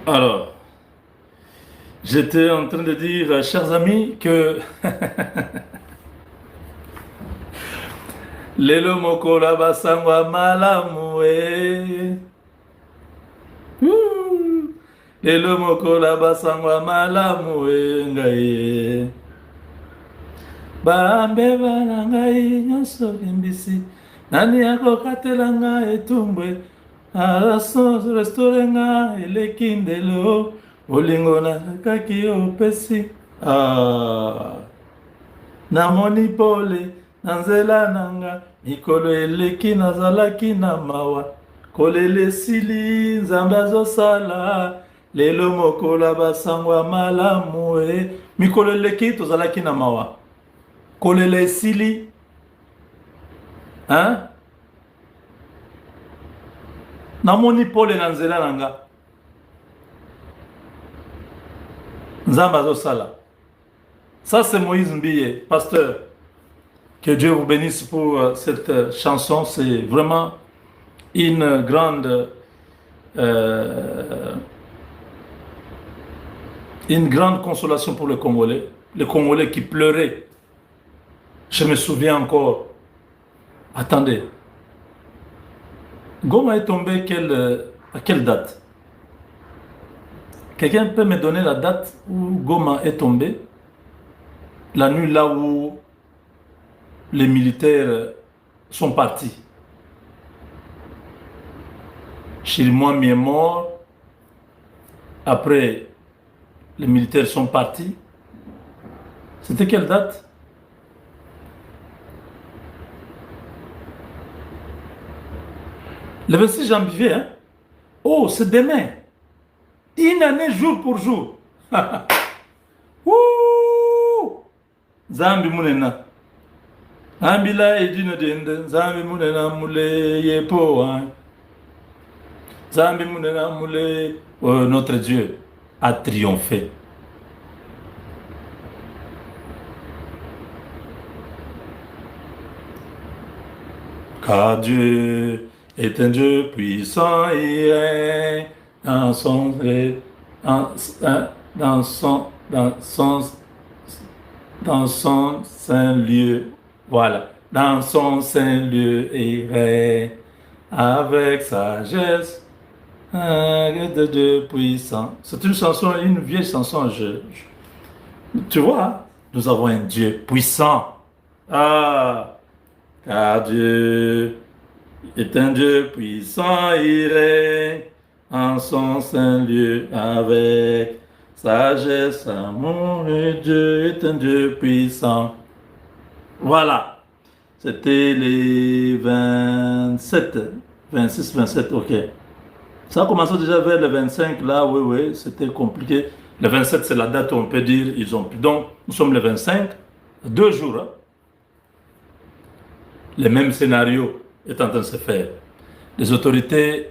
Alors, j'étais en train de dire, chers amis, que lelo mokola basangwa malamu e. Ouh. Lelo mokola basangwa malamu e ngai e. Bambeba na ngai nyonso limbisi. Nani akokatela ngai etumbwe. Aso restore ngai eleki ndelo. Olingo nakaki opesi. Namoni pole na nzela nanga mikolo eleki nazalaki na mawa kolela esili nzambe azosala lelo mokola basangwa malamu e mikolo eleki tozalaki na mawa kolela esili hein? Namoni pole na nzela nanga nzambe azosala. Ça, c'est Moïse Mbiye, pasteur. Que Dieu vous bénisse pour cette chanson. C'est vraiment une euh, une grande consolation pour les Congolais. Les Congolais qui pleuraient. Je me souviens encore. Attendez. Goma est tombé à quelle date? Quelqu'un peut me donner la date où Goma est tombé? La nuit là où les militaires sont partis. Chirimwami est mort. Après, les militaires sont partis. C'était quelle date? Le 26 janvier, hein? Oh, c'est demain. Une année jour pour jour. Ouh! Zambi munena. Ambila edino dende. Zambi munena mule yepo. Zambi munena mule. Oh, notre Dieu a triomphé. Car Dieu est un Dieu puissant et règne dans son dans son saint lieu. Voilà. Dans son saint lieu et règne avec sagesse. De Dieu puissant. C'est une chanson, une vieille chanson. Tu vois, hein? Nous avons un Dieu puissant. Car Dieu est un Dieu puissant, il règne en son saint lieu avec sagesse, amour, et Dieu est un Dieu puissant. Voilà. C'était les 27, 26, 27, ok. Ça a commencé déjà vers le 25, là, oui, c'était compliqué. Le 27, c'est la date où on peut dire ils ont pu. Donc, nous sommes le 25, 2 jours. Hein. Le même scénario est en train de se faire. Les autorités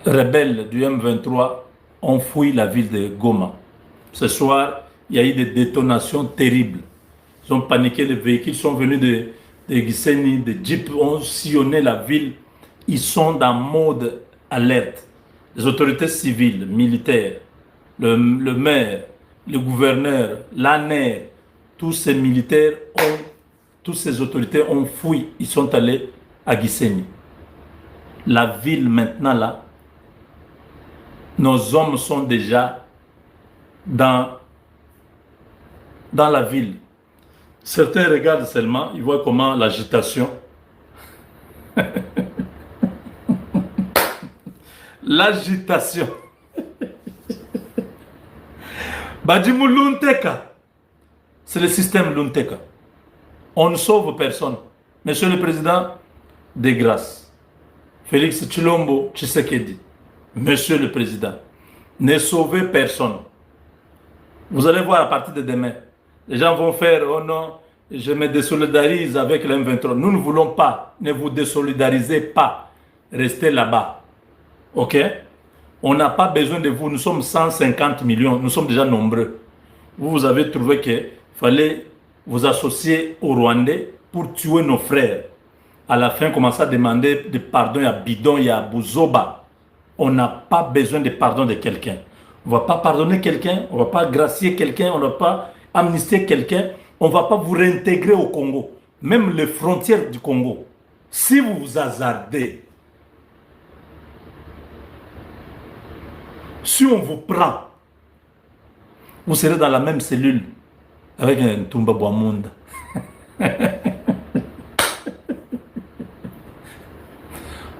rebelles du M23 ont fouillé la ville de Goma. Ce soir, il y a eu des détonations terribles. Ils ont paniqué, les véhicules sont venus de Gisenyi, des jeeps ont sillonné la ville. Ils sont dans mode alerte. Les autorités civiles, militaires, le maire, le gouverneur, l'ANER, tous ces militaires toutes ces autorités ont fouillé. Ils sont allés à Gisenyi. La ville maintenant là, nos hommes sont déjà dans la ville. Certains regardent seulement, ils voient comment l'agitation. L'agitation. Badimu Lunteka. C'est le système Lunteka. On ne sauve personne. Monsieur le Président, de grâce. Félix Tshilombo Tshisekedi. Monsieur le Président, ne sauvez personne. Vous allez voir à partir de demain. Les gens vont faire, oh non, je me désolidarise avec le M23. Nous ne voulons pas, ne vous désolidarisez pas. Restez là-bas. Ok? On n'a pas besoin de vous. Nous sommes 150 millions. Nous sommes déjà nombreux. Vous avez trouvé qu'il fallait vous associer aux Rwandais pour tuer nos frères. À la fin, commencez à demander de pardon à Bidon et à Bouzoba. On n'a pas besoin de pardon de quelqu'un. On ne va pas pardonner quelqu'un, on ne va pas gracier quelqu'un, on ne va pas amnistier quelqu'un, on ne va pas vous réintégrer au Congo. Même les frontières du Congo. Si vous vous hasardez, si on vous prend, vous serez dans la même cellule avec un Tumba Boamunda.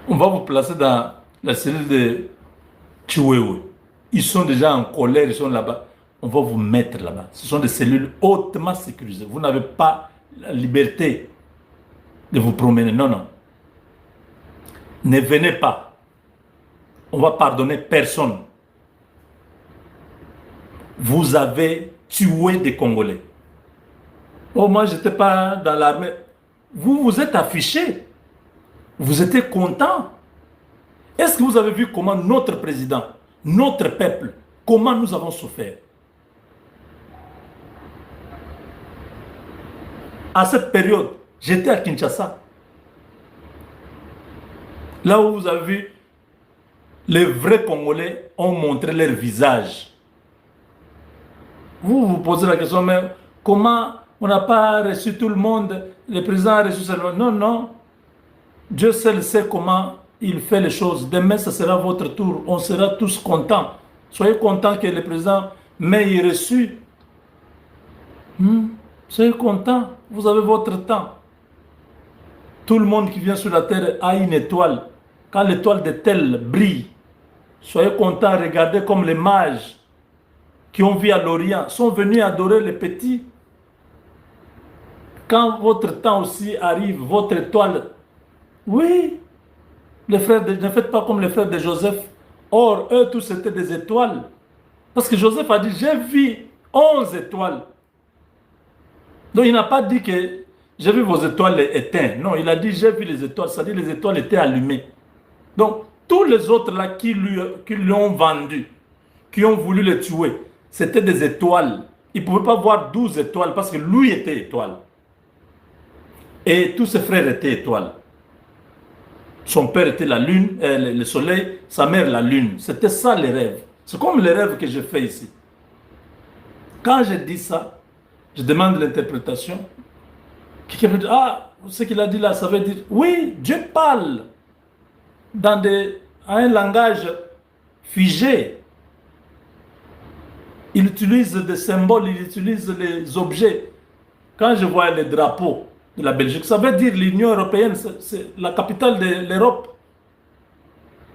On va vous placer dans la cellule de Chiwewe. Ils sont déjà en colère, ils sont là-bas. On va vous mettre là-bas. Ce sont des cellules hautement sécurisées. Vous n'avez pas la liberté de vous promener. Non, non. Ne venez pas. On va pardonner personne. Vous avez tué des Congolais. Oh, moi, je n'étais pas dans l'armée. Vous vous êtes affiché. Vous étiez content. Est-ce que vous avez vu comment notre président, notre peuple, comment nous avons souffert? À cette période, j'étais à Kinshasa. Là où vous avez vu, les vrais Congolais ont montré leur visage. Vous vous posez la question, mais comment on n'a pas reçu tout le monde? Le président a reçu seulement. Non, non. Dieu seul sait comment il fait les choses. Demain, ce sera votre tour. On sera tous contents. Soyez contents que le président m'ait reçu. Soyez contents. Vous avez votre temps. Tout le monde qui vient sur la terre a une étoile. Quand l'étoile de tel brille, soyez contents. Regardez comme les mages qui ont vu à l'Orient sont venus adorer les petits. Quand votre temps aussi arrive, votre étoile, oui, les frères ne faites pas comme les frères de Joseph. Or, eux tous étaient des étoiles. Parce que Joseph a dit, j'ai vu 11 étoiles. Donc il n'a pas dit que j'ai vu vos étoiles éteintes. Non, il a dit, j'ai vu les étoiles. C'est-à-dire les étoiles étaient allumées. Donc, tous les autres là qui lui ont vendu, qui ont voulu le tuer, c'était des étoiles. Il ne pouvait pas voir 12 étoiles parce que lui était étoile. Et tous ses frères étaient étoiles. Son père était la lune, le soleil, sa mère la lune. C'était ça les rêves. C'est comme les rêves que je fais ici. Quand je dis ça, je demande l'interprétation. Quelqu'un me dit, ah, ce qu'il a dit là, ça veut dire, oui, Dieu parle dans un langage figé. Il utilise des symboles, il utilise les objets. Quand je vois les drapeaux de la Belgique, ça veut dire l'Union européenne, c'est la capitale de l'Europe.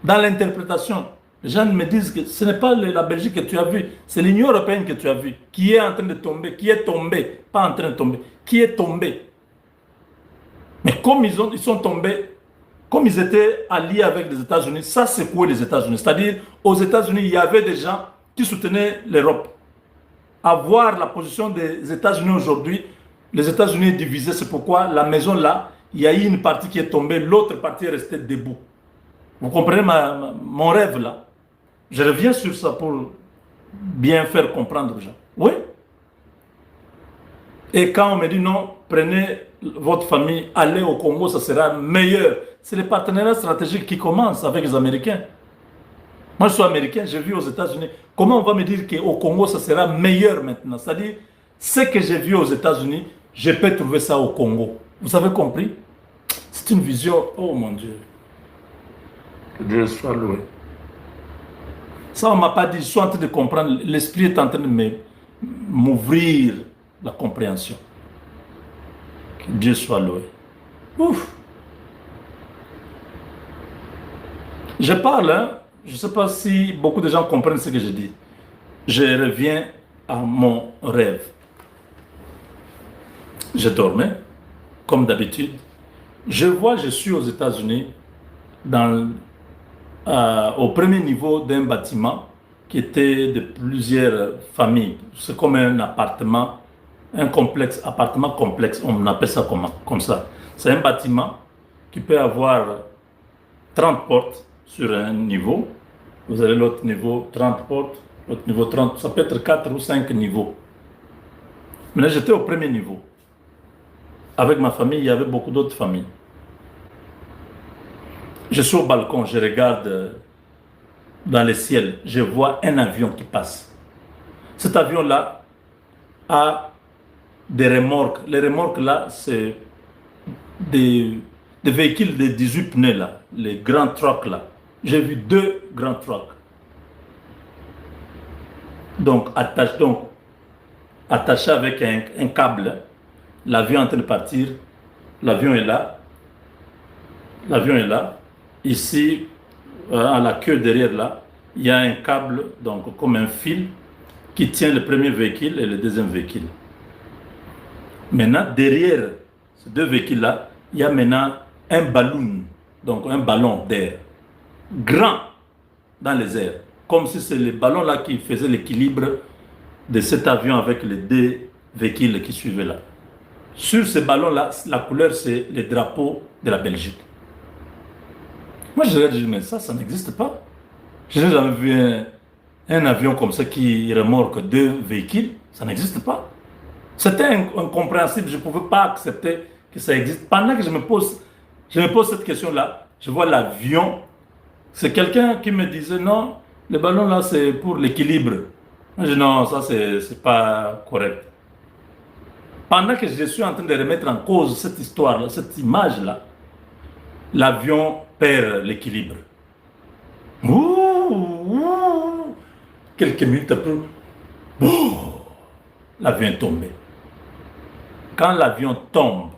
Dans l'interprétation, les gens me disent que ce n'est pas la Belgique que tu as vue, c'est l'Union européenne que tu as vue, qui est en train de tomber, qui est tombée, pas en train de tomber, qui est tombée. Mais comme ils sont tombés, comme ils étaient alliés avec les États-Unis, ça secouait les États-Unis. C'est-à-dire, aux États-Unis, il y avait des gens qui soutenaient l'Europe. À voir la position des États-Unis aujourd'hui, les États-Unis sont divisés, c'est pourquoi la maison là, il y a eu une partie qui est tombée, l'autre partie est restée debout. Vous comprenez mon rêve là? Je reviens sur ça pour bien faire comprendre aux gens. Oui. Et quand on me dit non, prenez votre famille, allez au Congo, ça sera meilleur. C'est le partenariat stratégique qui commence avec les Américains. Moi, je suis américain, j'ai vu aux États-Unis. Comment on va me dire qu'au Congo, ça sera meilleur maintenant? C'est-à-dire, ce que j'ai vu aux États-Unis, je peux trouver ça au Congo. Vous avez compris? C'est une vision, oh mon Dieu. Que Dieu soit loué. Ça, on ne m'a pas dit, je suis en train de comprendre. L'esprit est en train de m'ouvrir la compréhension. Que Dieu soit loué. Ouf. Je parle, hein. Je ne sais pas si beaucoup de gens comprennent ce que je dis. Je reviens à mon rêve. Je dormais, comme d'habitude. Je suis aux États-Unis, au premier niveau d'un bâtiment qui était de plusieurs familles. C'est comme un appartement, un complexe, appartement complexe, on appelle ça comme ça. C'est un bâtiment qui peut avoir 30 portes sur un niveau. Vous avez l'autre niveau, 30 portes, l'autre niveau 30, ça peut être 4 ou 5 niveaux. Mais là, j'étais au premier niveau. Avec ma famille, il y avait beaucoup d'autres familles. Je suis au balcon, je regarde dans le ciel, je vois un avion qui passe. Cet avion-là a des remorques. Les remorques là, c'est des véhicules de 18 pneus là, les grands trucks là. J'ai vu 2 grands trucks. Donc, attaché avec un câble, l'avion est en train de partir, l'avion est là, l'avion est là. Ici, à la queue derrière là, il y a un câble, donc comme un fil, qui tient le premier véhicule et le deuxième véhicule. Maintenant, derrière ces 2 véhicules-là, il y a maintenant un ballon, donc un ballon d'air, grand dans les airs, comme si c'est le ballon-là qui faisait l'équilibre de cet avion avec les 2 véhicules qui suivaient là. Sur ce ballon-là, la couleur, c'est le drapeau de la Belgique. Moi, je regarde, je dis, mais ça n'existe pas. Je n'ai jamais vu un avion comme ça qui remorque 2 véhicules. Ça n'existe pas. C'était incompréhensible. Je ne pouvais pas accepter que ça existe. Pendant que je me pose cette question-là, je vois l'avion. C'est quelqu'un qui me disait, non, le ballon là, c'est pour l'équilibre. Je dis, non, ça, c'est pas correct. Pendant que je suis en train de remettre en cause cette histoire-là, cette image-là, l'avion perd l'équilibre. Quelques minutes après, l'avion est tombé. Quand l'avion tombe,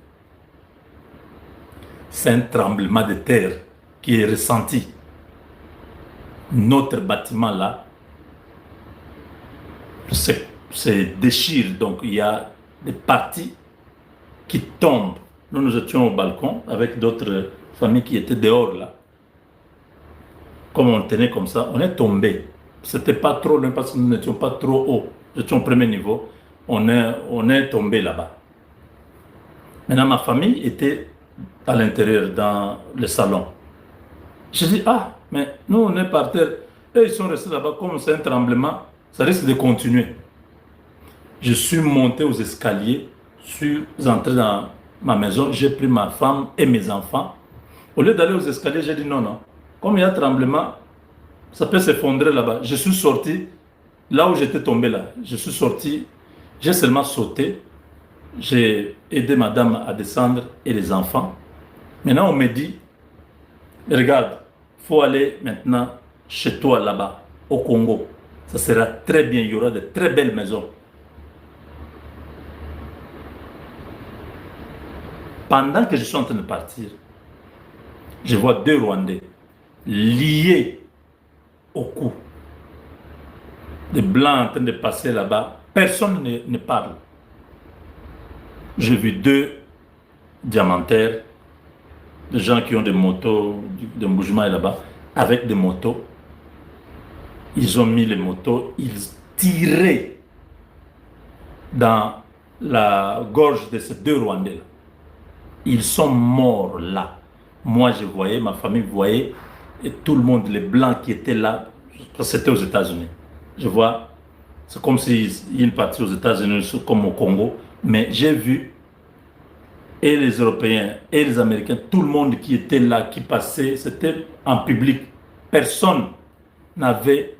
c'est un tremblement de terre qui est ressenti. Notre bâtiment là se déchire, donc il y a des parties qui tombent. Nous étions au balcon avec d'autres familles qui étaient dehors là. Comme on tenait comme ça, on est tombé. C'était pas trop loin parce que nous n'étions pas trop haut. Nous étions au premier niveau. On est tombé là-bas. Maintenant, ma famille était à l'intérieur, dans le salon. Je dis, ah, mais nous, on est par terre. Et ils sont restés là-bas. Comme c'est un tremblement, ça risque de continuer. Je suis monté aux escaliers, je suis entré dans ma maison, j'ai pris ma femme et mes enfants. Au lieu d'aller aux escaliers, j'ai dit non, non. Comme il y a un tremblement, ça peut s'effondrer là-bas. Je suis sorti, là où j'étais tombé là. Je suis sorti, j'ai seulement sauté. J'ai aidé madame à descendre et les enfants. Maintenant, on me dit, regarde, il faut aller maintenant chez toi là-bas, au Congo. Ça sera très bien, il y aura de très belles maisons. Pendant que je suis en train de partir, je vois 2 Rwandais liés au cou. Des Blancs en train de passer là-bas. Personne ne parle. J'ai vu 2 diamantaires, des gens qui ont des motos, des mouvements là-bas, avec des motos. Ils ont mis les motos, ils tiraient dans la gorge de ces 2 Rwandais-là. Ils sont morts là. Moi, je voyais, ma famille voyait, et tout le monde, les Blancs qui étaient là, c'était aux États-Unis. Je vois, c'est comme s'ils partaient aux États-Unis, comme au Congo, mais j'ai vu, et les Européens, et les Américains, tout le monde qui était là, qui passait, c'était en public. Personne n'avait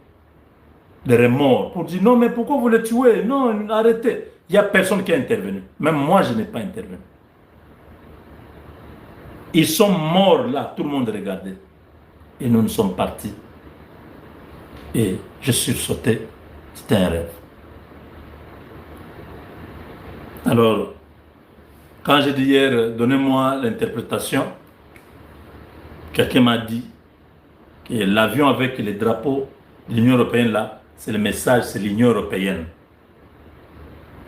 de remords pour dire non, mais pourquoi vous les tuez? Non, arrêtez. Il n'y a personne qui a intervenu. Même moi, je n'ai pas intervenu. Ils sont morts là, tout le monde regardait. Et nous sommes partis. Et je suis sauté. C'était un rêve. Alors, quand j'ai dit hier, donnez-moi l'interprétation, quelqu'un m'a dit que l'avion avec les drapeaux de l'Union européenne là, c'est le message, c'est l'Union européenne.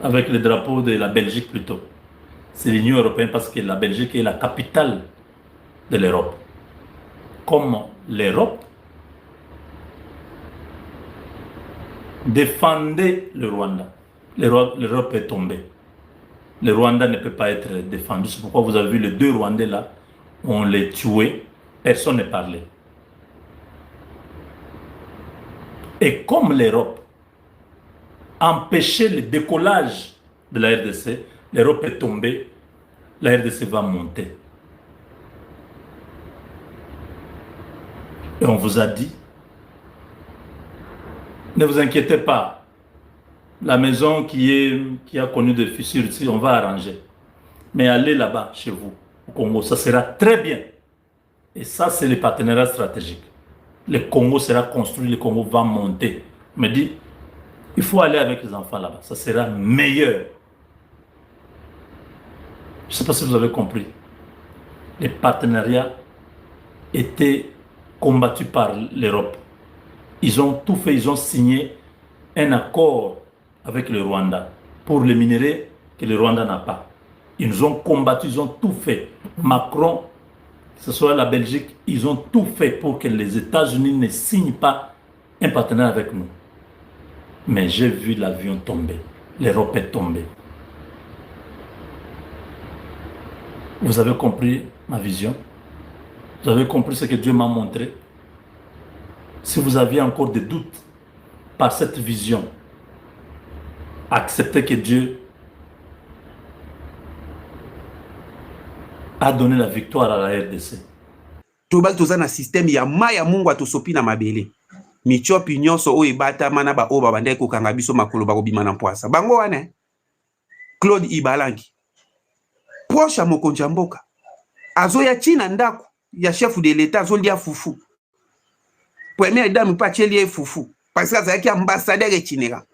Avec le drapeau de la Belgique plutôt. C'est l'Union européenne parce que la Belgique est la capitale de l'Europe. Comme l'Europe défendait le Rwanda, l'Europe est tombée. Le Rwanda ne peut pas être défendu. C'est pourquoi vous avez vu les 2 Rwandais là, on les tuait, personne ne parlait. Et comme l'Europe empêchait le décollage de la RDC, l'Europe est tombée, la RDC va monter. Et on vous a dit Ne vous inquiétez pas. La maison qui a connu des fissures ici, on va arranger. Mais allez là-bas, chez vous, au Congo, ça sera très bien. Et ça, c'est le partenariat stratégique. Le Congo sera construit, le Congo va monter. Je me dis, il faut aller avec les enfants là-bas. Ça sera meilleur. Je ne sais pas si vous avez compris. Les partenariats étaient combattus par l'Europe. Ils ont tout fait, ils ont signé un accord avec le Rwanda pour les minerais que le Rwanda n'a pas. Ils nous ont combattu, ils ont tout fait. Macron, que ce soit la Belgique, ils ont tout fait pour que les États-Unis ne signent pas un partenaire avec nous. Mais j'ai vu l'avion tomber. L'Europe est tombée. Vous avez compris ma vision? Vous avez compris ce que Dieu m'a montré? Si vous aviez encore des doutes par cette vision, acceptez que Dieu a donné la victoire à la RDC. Tobaki toza na système ya maya Mungu atosopi na mabele. Michopi nyonso oyo ebatama na ba oyo babandaki kokanga biso makolo bakobima na mpwasa. Bango wana Claude Ibalanki, proche ya mokonzi ya mboka, azoya tina ndako ya chef de l'État azolia fufu. Première dame mpe atyelie fufu parce que azalaki ambassadeur etinera.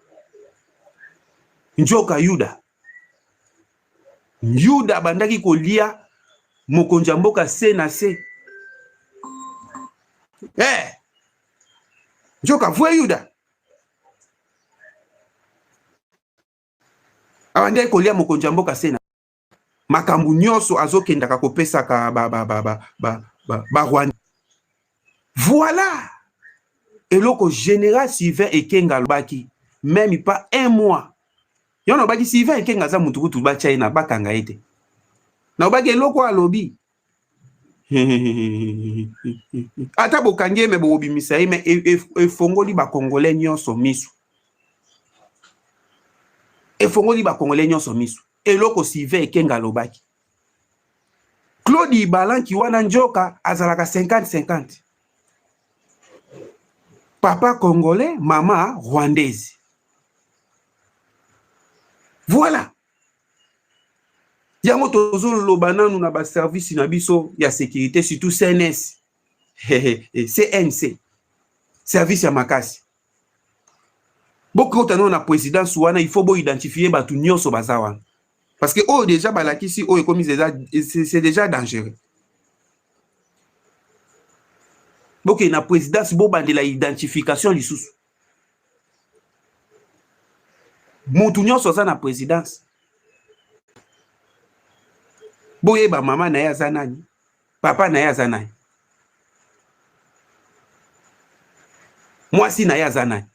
Njoka Yuda bandaki kolia mokonzi ya mboka se na se. Njoka vwe Yuda abandaki kolia mokonzi ya mboka se na makambu nyonso azokendaka kopesaka ba Rwanda. Voilà eloko général Sylvain Ekenga alobaki même pas un mois. Yono baki Sylvain Ekenga za mutukutu ba China bakanga ete. Na obaki eloko alobi. Ata bokangie me bobimisa me efongoli ba Congolais nyonso misu. Efongoli ba Congolais nyonso misu. Eloko Sylvain Ekenga alobaki. Claude Ibalanki wana njoka azalaka 50-50. Papa congolais, maman rwandaise. Voilà. Yango tozo lobana nous na ba service na biso ya sécurité surtout CNS. CNC. Service ya makasi. Boko tano na présidence wana il faut bo identifier batu nyonso bazawa. Parce que oh déjà balakisi oh ekomi c'est déjà dangereux. Boke na présidence bo bandela identification lisusu. Mutu nyonso za na présidence. Boye ba mama na ya zanani, papa na ya zanani. Mwasi na ya zanani.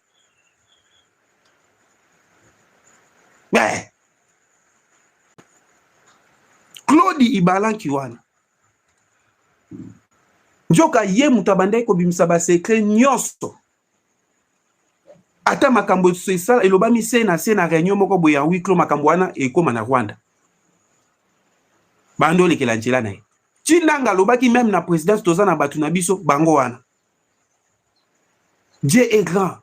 Claude Ibalanki wana. Njoka ye mutabandai ko bimisa ba secret nyonso. Ata makambo sesala elobami se na réunion moko boya wiklo makambo wana ekoma na Rwanda. Bando lekela njela na ye. Chinanga lobaki même na présidence toza na batu na biso bango wana. Dieu est grand.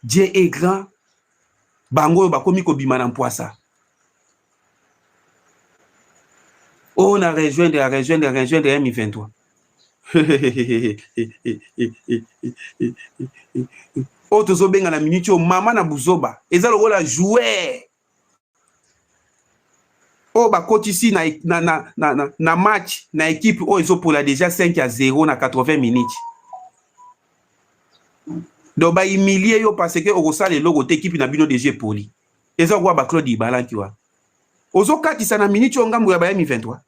Dieu est grand. Bango bakomi ko bima na mpwasa. On a rejoindre M23. O tozo benga na minute o mama na buzoba eza lokola joueur o bakotisi na match na équipe o ezo pola déjà 5-0 na 80 minutes do ba humilier yo parce que okosala logo te équipe na bino déjà poli eza kwa ba Claude Ibalanki wa ozo katisa na minute o ngambo ya ba M23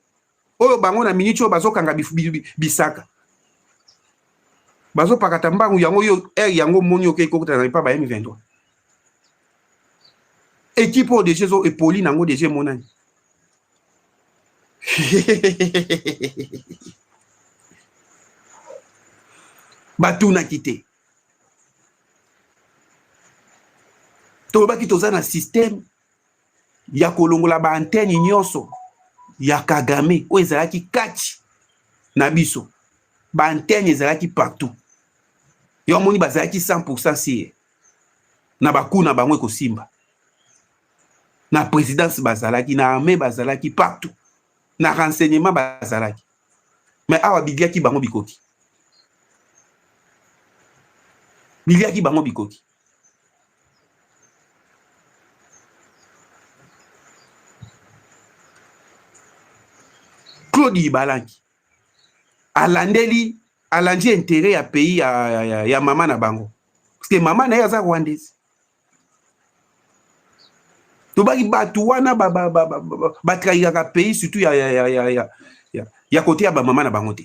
oyo bango na minute o bazokanga bisaka bazo pakata mbangu yango yo yango moni oke kokota na pa ba M23 équipe o déjà zo epoli nango déjà monani batuna kite to baki toza na système ya kolongola ba antenne nyonso ya Kagame o ezalaki kati na biso ba antenne ezalaki partout yo moni bazalaki 100% si na bakuna bango ko simba na présidence bazalaki na armée bazalaki partout na renseignement bazalaki mais awa biliaki bango bikoki Claude Ibalanki alandi intérêt ya pays ya mama na bango parce que mama na yaza rwandaise tobaki batu wana batrahiraka pays surtout ya côté ya ba mama na bango te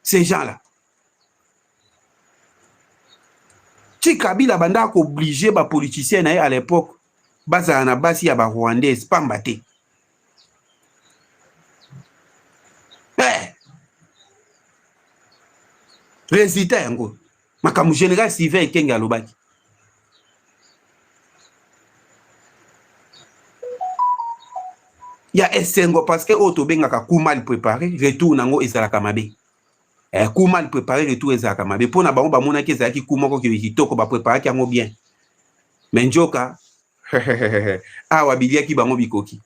ces gens là ti Kabila banda ko obligé ba politicien na à l'époque bazala na basi ya ba rwandaise pamba te résultat yango makamu général Sylvain Ekenge alobaki ya esengo parce que oto bengaka coup mal préparé retour nango ezalaka mabe coup mal préparé retour ezalaka mabe pona bango bamonaki ezalaki coup moko kitoko ba préparaki yango bien mais njoka awa biliaki bango bikoki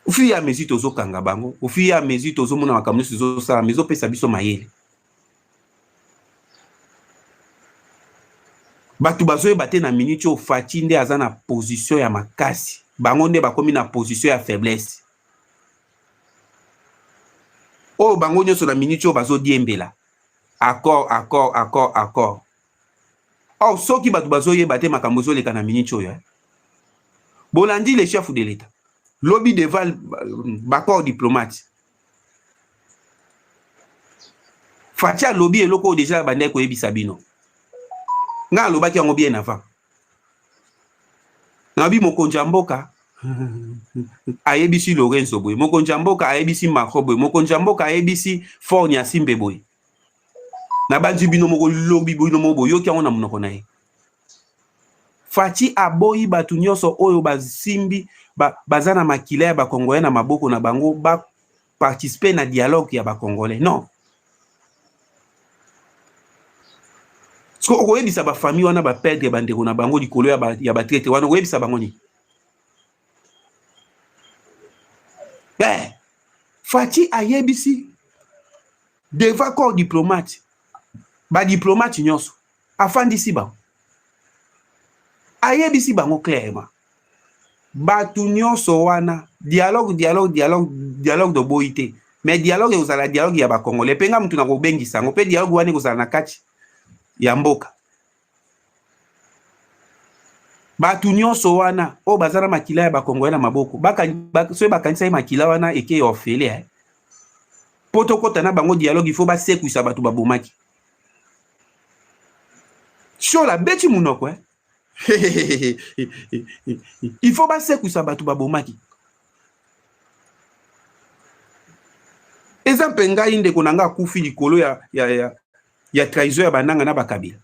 au fur et à mesure tozokanga bango au fur et à mesure tozomona makambo nyonso ezosala mais ezopesa biso mayele bato bazoyeba te na minute oyo Faci nde aza na position ya makasi bango nde bakomi na position ya faiblesse oyo bango nyonso na minute oyo bazodiembela accord or soki bato bazoyeba te makambo ezoleka na minute oyo bolandi le chef de l'état lobby devant bakor diplomate Faci lobby eloko oyo déjà bande koyebisa bino nga alobaki yango bien avant nabi mokonzi ya mboka ayebisi Lorenzo boye mokonzi ya mboka ayebisi Macron boye mokonzi ya mboka ayebisi Forni Asimbe boye na banzi bino moko lobby bino moko boye yoki yango na monoko na ye Faci aboyi batu nyonso oyo basimbi baza na makila ya bakongolais na maboko na bango ba participer na dialogue ya bakongolais non so okoyebisa bafamille wana baperdre bandeko na bango likolo ya batraite wana okoyebisa bango nini Faci ayebisi devant corps diplomate badiplomate nyonso afandisi bango ayebisi bango clairement batu nyonso wana dialogue de boyi te mais dialogue ezala dialogue ya bakongolais mpenga mutu na kobengisa yango mpe dialogue wana ekozala na kati ya mboka batu nyonso wana oyo baza na makila ya bakongolais na maboko soki bakanisa ye makila wana eke ya ofele po tokota na bango dialogue il faut basekwisa bato babomaki shola beti munoko il faut basekwisa bato babomaki eza mpe ngai ndeko na nga akufi likolo ya trahison ya bananga na bakabila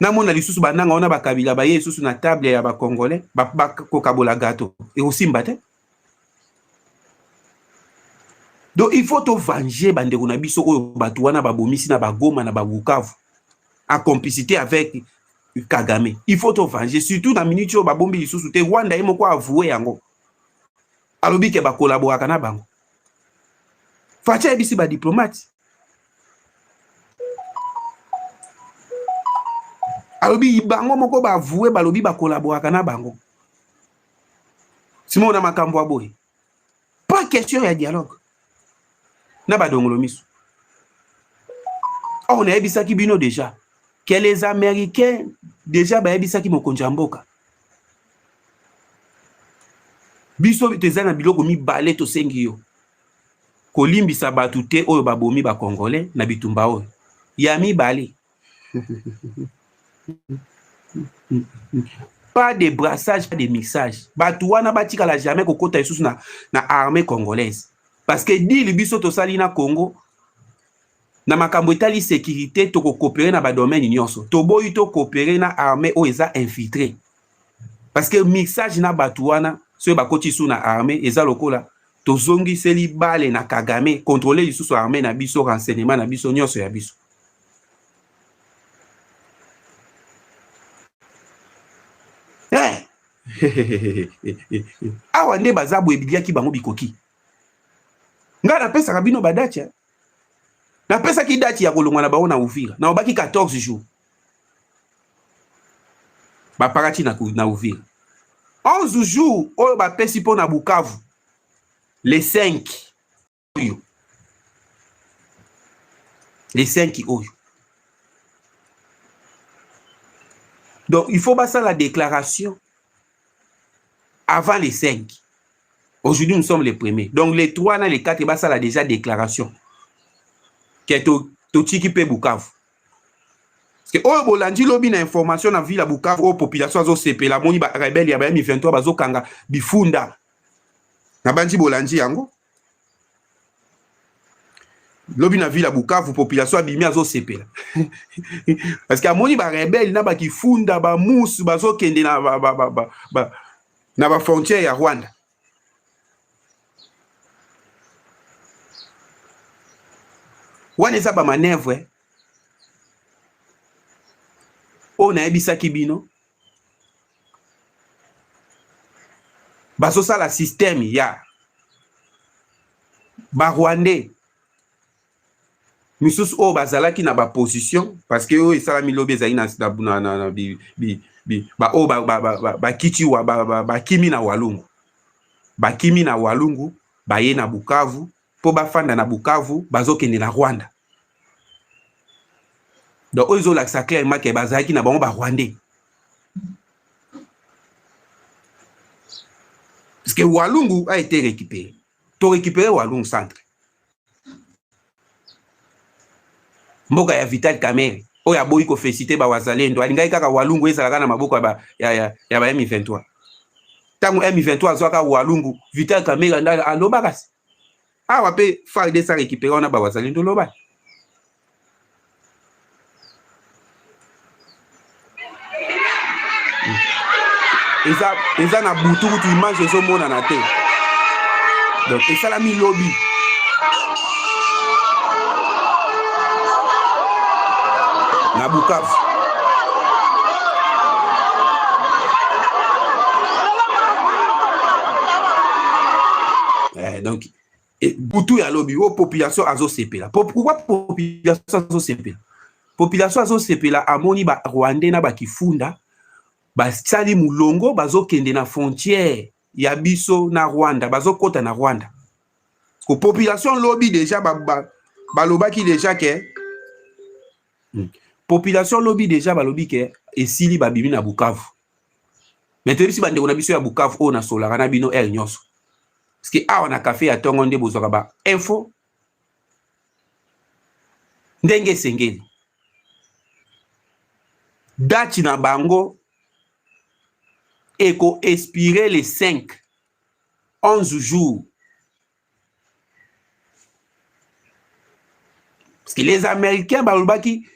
namona lisusu bananga wana bakabila baye lisusu na table ya bakongolais bakokabola gato ekosimba te donc il faut to venger bandeko na biso oyo bato wana babomisi na bagoma na babukavu en complicité avec Kagame il faut to venger surtout na minute oyo babombi lisusu te Rwanda ye moko avoué yango alobi ke bakolaboraka na bango Faci ayebisi badiplomate alobi bango moko bavoué balobi bakolaboraka na bango simo na makambo aboye pas question ya dialogue na badongolo miso on ayebisaki bino déjà que les Américains déjà bayebisaki mokonzi ya mboka biso teza na biloko mibale tosengi yo kolimbisa batu te oyo babomi bakongolais na bitumba oyo ya mibale pas de brassage, pas de mixage batu wana batikala jamais kokota lisusu na armée congolaise parce que dili biso tosali na Congo na makambo etali sécurité to coopérer na ba domaine nyonso to boyi to coopérer na armée o eza infiltré parce que mixage na batu wana so bakoti su na armée eza lokola to zongi seli bale na Kagame contrôler lisusu armée na biso renseignement na biso nyonso ya biso awa nde bazabu ebidiaki bango bikoki nga napesaka bino badachi napesaki dati ya kolongwa na bango na Uvira na obaki 14 jours baparati na Uvira 11 jours oyo bapesi mpo na Bukavu les 5 oyo donc il faut passer la déclaration avant les 5. Aujourd'hui nous sommes les premiers, donc les 3 et les 4 il ça la déjà déclaration que to tiki pe Bukavu parce que oyo bolandi lobi na information na ville à Bukavu o population azo sepela moni ba rebelle ya ba M23 bazo kanga bifunda na bandi bolandi yango lobi na ville à Bukavu population abimi azo sepela parce que amoni ba rebelle na ba kifunda ba musu bazo kende na na ba frontière ya Rwanda. Wana eza ba manœuvre o na ebisaki bino bazo sala système ya ba Rwandais misusu o bazalaki na ba position parce que o esala milobi ezali na ba o ba kiti wa ba kimi na Walungu bakimi na Walungu baye na Bukavu po bafanda na Bukavu bazokende na Rwanda. Donc ozo la clairement que bazaki na bango ba Rwandais. Parce que Walungu a été récupéré. To récupérer Walungu centre. Mboka ya Vital Kamerhe oya boyi ko féliciter ba wazalendo alingai kaka Walungu ezalaka na maboko ya ba M23. Tango M23 azwaka Walungu Vital Kamerhe ndala alobaka awa pe FARDC sa récupérer on a ba wazalendo loba. Eza na butuku tu image ezo mona na te. Donc esala mi lobby. Na Bukavu. Donc butu ya lobby o population azo sepela. Pourquoi population azo sepela? Population azo sepela amoni ba Rwandais na ba kifunda basali mulongo bazokende na frontière ya biso na Rwanda bazokota na Rwanda. Ko population lobby déjà balobaki déjà que population lobby déjà balobi que esili babimi na Bukavu. Mais tebisi bande na biso ya Bukavu o na solara na bino el nyonso. Parce que awa na café ya tongo nde bozwaka ba info ndenge sengeli. Dati na bango eko expirer les 11 jours. Parce que les Américains balobaki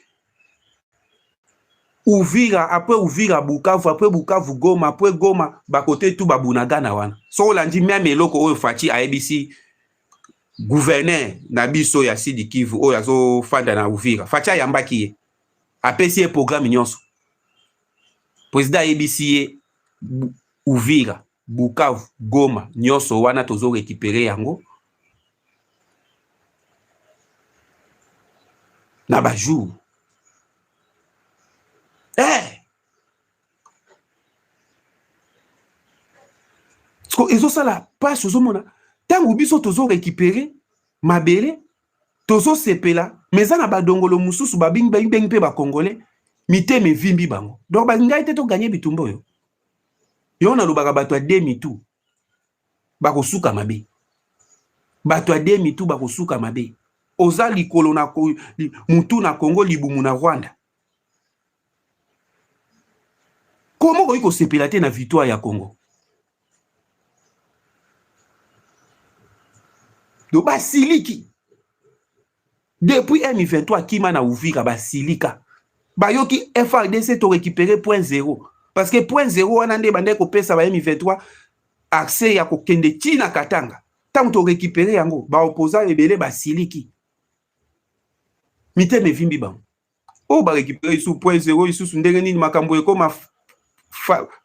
Uvira, après Uvira Bukavu, après Bukavu Goma, après Goma bakote tout babunaga na wana. So landi même eloko oyo Fachi ABC gouverneur na biso ya Sidi Kivu oyo azo fanda na Uvira. Fachi yambaki ye. Apesi programme nyonso. Président ABC Uvira, Bukavu, Goma, nyonso wana tozo récupérer yango. Na ba jour. Ezo sala passe ozo mona. Tangu biso tozo récupérer mabele, tozo sepela, meza na badongolo mususu ba bing pe ba congolais, mite me vimbi bango. Donc ba ngai te to gagner bitumbo yo. Yo na lobaka bato ademi tu. Ba kosuka mabe. Bato ademi tu ba kosuka mabe. Oza likolo na mutu na Congo libumu na Rwanda. Comment ko sepela te na victoire ya Congo? Do basiliki. Depuis M23 kima na Uvira basilika. Bayoki FARDC to récupérer point 0. Parce que point 0 wana nde bande ko pesa ba M23 accès ya ko kende tina Katanga. Tant to récupérer yango ba opposant ebele basiliki. Mite me vimbi bang. O ba récupérer sous point 0 isusu ndenge nini makambo ekoma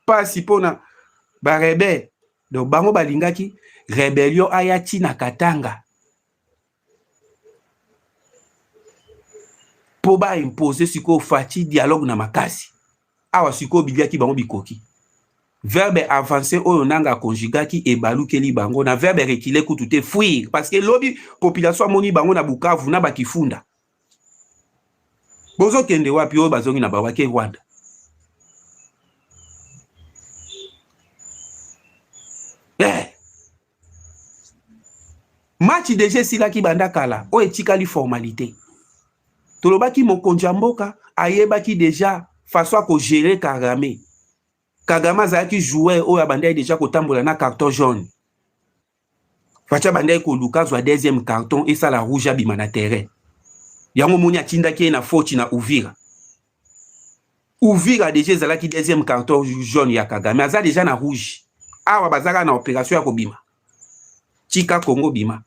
pasi pona ba rebelle. Donc bango balingaki rébellion ayati na Katanga. Po ba imposer siko fati dialogue na makasi. Awa siko bibiaki bango bikoki. Verbe avancé oyo nanga conjugaki e balukeli bango na verbe reculer kutute fuir parce que lobi population amoni bango na Bukavu na bakifunda. Bozo kende wapi oyo bazongi na babake Rwanda. Match déjà silaki banda kala o etikali formalité. Tolobaki mokonzi ya mboka ayebaki déjà façon ko gérer Kagame. Kagame azalaki joueur oyo abandai déjà kotambola na carton jaune. Facha bandai ko luka zwa deuxième carton et ça la rouge abima na terrain. Yango moni atindaki na foti na Uvira. Uvira déjà zalaki deuxième carton jaune ya Kagame aza déjà na rouge. Awa bazaka na opération ya kobima. Chika Congo bima.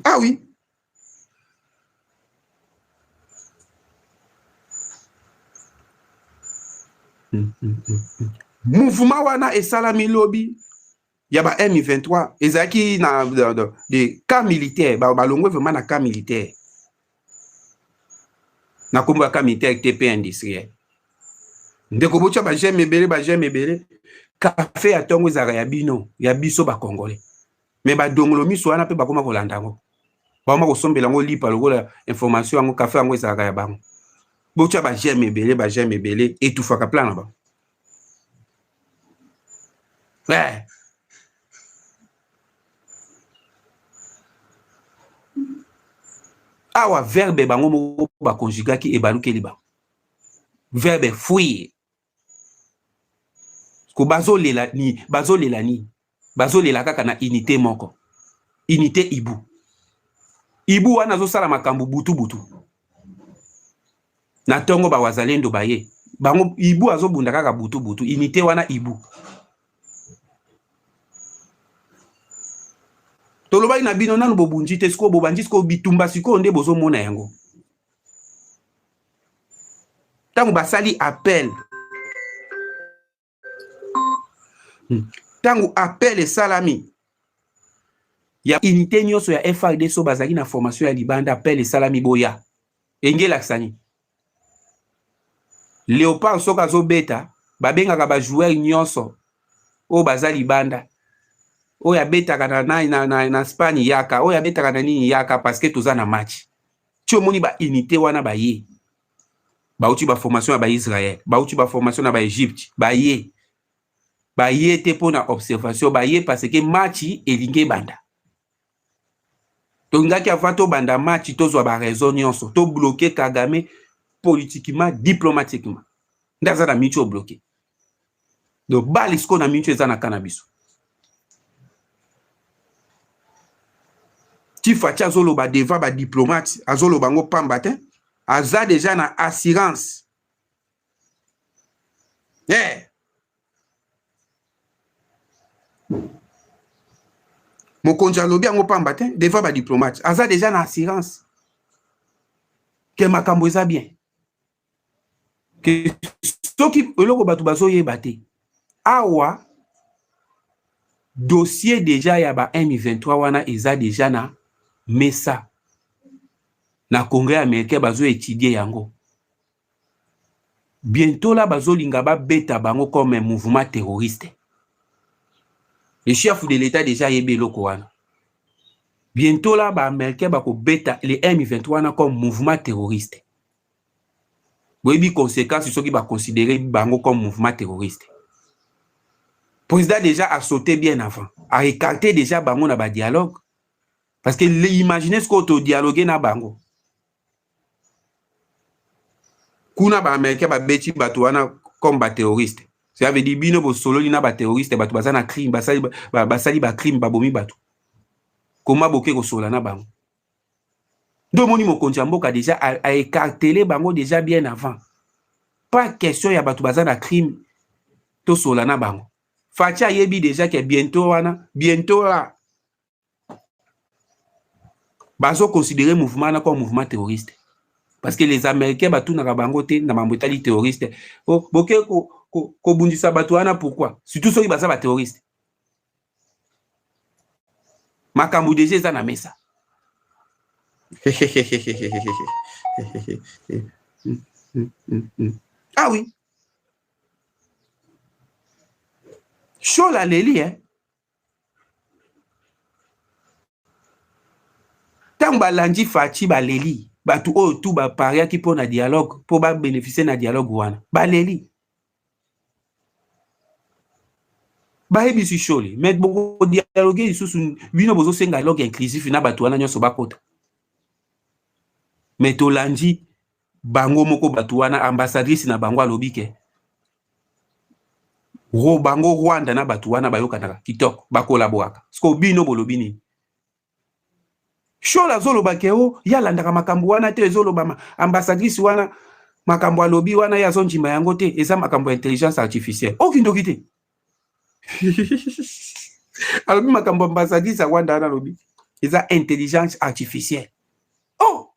Ah oui. Mouvement wana esalami lobi ya ba M23 ezaki na de cas militaire balongwe vraiment na cas militaire. Na komba cas militaire TP industriel. Ndeko bocha ba j'aime ebele café ya tongo ezaka ya bino ya biso ba congolais. Mais ba dongolo miso wana pe bakoma kolanda ngo. Ba ma kosombela ngo lipa lokola information ngo café ngo ezaka ya bango. Bocha ba j'aime ebele etufaka plan na ba. Ouais. Awa verbe bango mo ba conjugaki e balukeli ba. Verbe fuir. Ko bazolela kaka na unité moko. Unité ibu. Ibu wana zo sala makambu butu. Na tongo ba wazalendo baye. Bango ibu azo bunda kaka butu. Unité wana ibu. Tolobai na bino nanu bobunji te siko bobanji siko bitumba siko nde bozo mona yango. Tango basali appel. Tango appel et salami. Ya unité nyonso ya FARDC so bazaki na formation ya libanda appel et salami boya. Engela ksani. Léopard soka zo beta babengaka ba joueur nyonso o bazali banda. Oya betaka na Espagne yaka, oya betaka na nini yaka parce que toza na match. Ti omoni ba unité wana ba ye. Ba uti ba formation ba Israël, ba uti ba formation na ba Égypte, ba ye. Ba ye te pona observation, ba ye parce que match elinge banda. To ngaki afato banda match to zo ba raison nyonso, to bloquer Kagame politiquement, diplomatiquement. Ndaza na micho bloqué. Donc balisko na micho eza na cannabis. Tifachi azolo ba deva ba diplomate, azolo bango pambate, aza déjà na assurance. Mokonzi alobi yango pambate, deva ba diplomate, aza déjà na assurance. Que makambo eza bien. Que soki eloko batu bazo yebate. Awa dossier déjà ya ba M23 wana eza déjà na mesa na congrès américain bazo étudier yango. Bientôt là bazo linga ba beta bango comme un mouvement terroriste. Le chef de l'état déjà yebe loko wana. Bientôt là ba américain bako beta les M23 wana comme mouvement terroriste. Boyebi conséquence soki ba considérer bango comme mouvement terroriste. Le président déjà a sauté bien avant, a écarté déjà bango na ba dialogue. Parce que imaginez ce qu'on te dialogue na bango. Kuna ba américain ba beti batu wana comme ba terroriste. Ça veut dire bino bo solo na ba terroriste batu bazana crime basali ba crime ba bomi batu. Comment boke ko sola na bango. Do moni mokonzi mboka déjà a écarté bango déjà bien avant. Pas question ya batu bazana crime to sola na bango. Facha yebi déjà que bientôt là bazo considérer mouvement comme mouvement terroriste parce que les Américains batunaka bango te na mambo etali terroriste. Oh, boke ko bundisa bato wana pourquoi? Surtout soki baza ba terroriste. Makambo déjà eza na mesa. Ah oui. Chaud la leli, hein. Tant balandi fachi baleli, batu o tout ba paria ki pour na dialogue, pour ba bénéficier na dialogue wana. Baleli. Ba hebi si choli, mais bon dialoguer sous bino bozo senga dialogue inclusif na batu wana nyoso bakota. Mais to landi bango moko batu wana ambassadrice na bango alobike. Ro bango Rwanda na batu wana bayokanaka kitoko bakolaboraka. Sko bino bolobini. Shola zolo bakeo ya landaka makambo wana te zolo bama ambassadrice wana makambo alobi wana ya zonjima yango te eza makambo intelligence artificielle. Okindo kite. Alobi makambo ambassadrice Rwanda na lobi eza intelligence artificielle. Oh,